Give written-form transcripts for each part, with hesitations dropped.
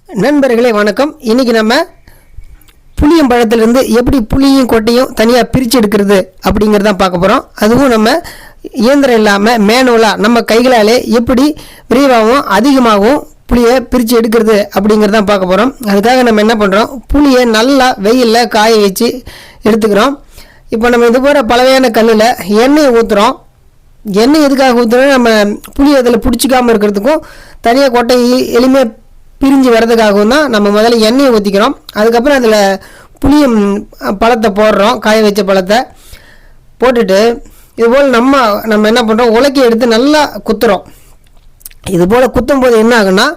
நண்பர்களே வணக்கம். இன்றைக்கி நம்ம புளியம்பழத்திலிருந்து எப்படி புளியும் கொட்டையும் தனியாக பிரித்து எடுக்கிறது அப்படிங்கிறதான் பார்க்க போகிறோம். அதுவும் நம்ம இயந்திரம் இல்லாமல் மேனுவலாக நம்ம கைகளாலே எப்படி விரைவாகவும் அதிகமாகவும் புளியை பிரித்து எடுக்கிறது அப்படிங்கிறதான் பார்க்க போகிறோம். அதுக்காக நம்ம என்ன பண்ணுறோம், புளியை நல்லா வெயிலில் காய வச்சு எடுத்துக்கிறோம். இப்போ நம்ம இது போகிற பலவையான கல்லில் எண்ணெயை ஊற்றுறோம். எண்ணெய் எதுக்காக ஊற்றுறோம், நம்ம புளி அதில் பிடிச்சிக்காமல் இருக்கிறதுக்கும் தனியாக கொட்டை எளிமையாக பிரிஞ்சு வர்றதுக்காகவும் தான் நம்ம முதல்ல எண்ணெயை ஊற்றிக்கிறோம். அதுக்கப்புறம் அதில் புளிய பழத்தை போடுறோம். காய வச்ச பழத்தை போட்டுட்டு இதுபோல் நம்ம என்ன பண்ணுறோம், உலக்கி எடுத்து நல்லா குத்துறோம். இதுபோல் குத்தும் போது என்ன ஆகுன்னா,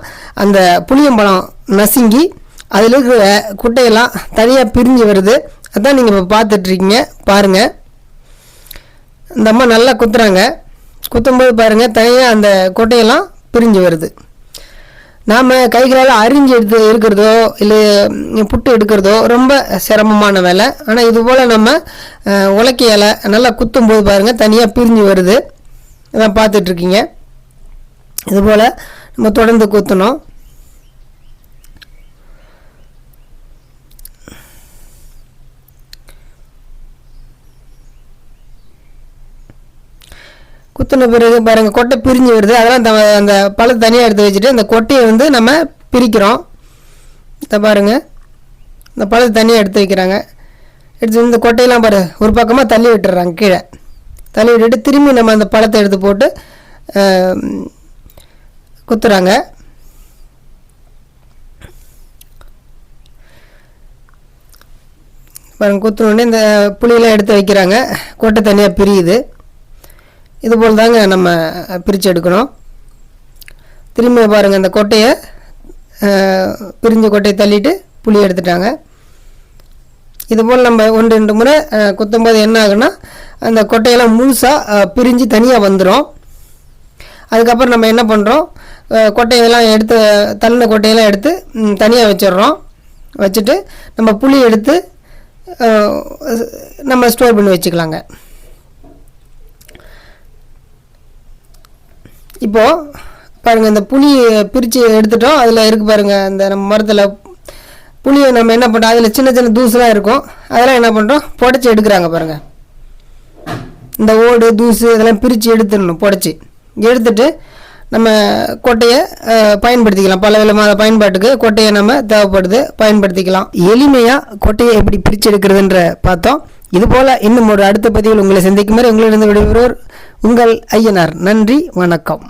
அந்த புளியம்பழம் நசுங்கி அதில் இருக்கிற குட்டையெல்லாம் தனியாக பிரிஞ்சு வருது. அதான் நீங்கள் இப்போ பார்த்துட்ருக்கீங்க. பாருங்கள், இந்த அம்மா நல்லா குத்துறாங்க. குத்தும்போது பாருங்கள், தனியாக அந்த கொட்டையெல்லாம் பிரிஞ்சு வருது. நாம் கைகளால் அரிஞ்சு எடுத்து இருக்கிறதோ இல்லை புட்டு எடுக்கிறதோ ரொம்ப சிரமமான வேலை. ஆனால் இதுபோல் நம்ம உலக்கையால் நல்லா குத்தும்போது பாருங்கள், தனியாக பிரிஞ்சு வருது. அதான் பார்த்துட்ருக்கீங்க. இதுபோல் நம்ம தொடர்ந்து குத்தணும். குத்தின பிறகு பாருங்கள், கொட்டை பிரிஞ்சு வருது. அதெல்லாம் அந்த பழத்தை தனியாக எடுத்து வச்சுட்டு அந்த கொட்டையை நம்ம பிரிக்கிறோம். இதை பாருங்கள், இந்த பழத்தை தனியாக எடுத்து வைக்கிறாங்க. எடுத்து இந்த கொட்டையெல்லாம் ஒரு பக்கமாக தள்ளி விட்டுறாங்க. கீழே தள்ளி விட்டுட்டு திரும்பி நம்ம அந்த பழத்தை எடுத்து போட்டு குத்துறாங்க. பாருங்கள், குத்துனோடனே இந்த புளியெல்லாம் எடுத்து வைக்கிறாங்க. கொட்டை தனியாக பிரியுது. இதுபோல் தாங்க நம்ம பிரித்து எடுக்கணும். திரும்ப பாருங்கள், அந்த கொட்டையை பிரிஞ்ச கொட்டையை தள்ளிட்டு புளி எடுத்துட்டாங்க. இதுபோல் நம்ம 1-2 முறை குத்தும்போது என்ன ஆகுன்னா, அந்த கொட்டையெல்லாம் முழுசாக பிரிஞ்சு தனியாக வந்துடும். அதுக்கப்புறம் நம்ம என்ன பண்ணுறோம், கொட்டையெல்லாம் எடுத்து தள்ளின கொட்டையெல்லாம் எடுத்து தனியாக வச்சிடுறோம். வச்சுட்டு நம்ம புளி எடுத்து நம்ம ஸ்டோர் பண்ணி வச்சுக்கலாங்க. இப்போது பாருங்கள், இந்த புளி பிரித்து எடுத்துட்டோம். அதில் இருக்குது பாருங்கள், இந்த நம்ம மரத்தில் புளியை நம்ம என்ன பண்ணுறோம், அதில் சின்ன சின்ன தூசுலாம் இருக்கும். அதெல்லாம் என்ன பண்ணுறோம், புடச்சி எடுக்கிறாங்க. பாருங்கள், இந்த ஓடு தூசு இதெல்லாம் பிரித்து எடுத்துடணும். புடச்சி எடுத்துட்டு நம்ம கொட்டையை பயன்படுத்திக்கலாம். பல விதமான பயன்பாட்டுக்கு கொட்டையை நம்ம தேவைப்படுது, பயன்படுத்திக்கலாம். எளிமையாக கொட்டையை எப்படி பிரித்து எடுக்கிறதுன்ற பார்த்தோம். இதுபோல் இன்னும் ஒரு அடுத்த பதிவில் உங்களை சந்திக்கும் வரை உங்களிடம் விடைபெறுவோர் உங்கள் ஐயனார். நன்றி, வணக்கம்.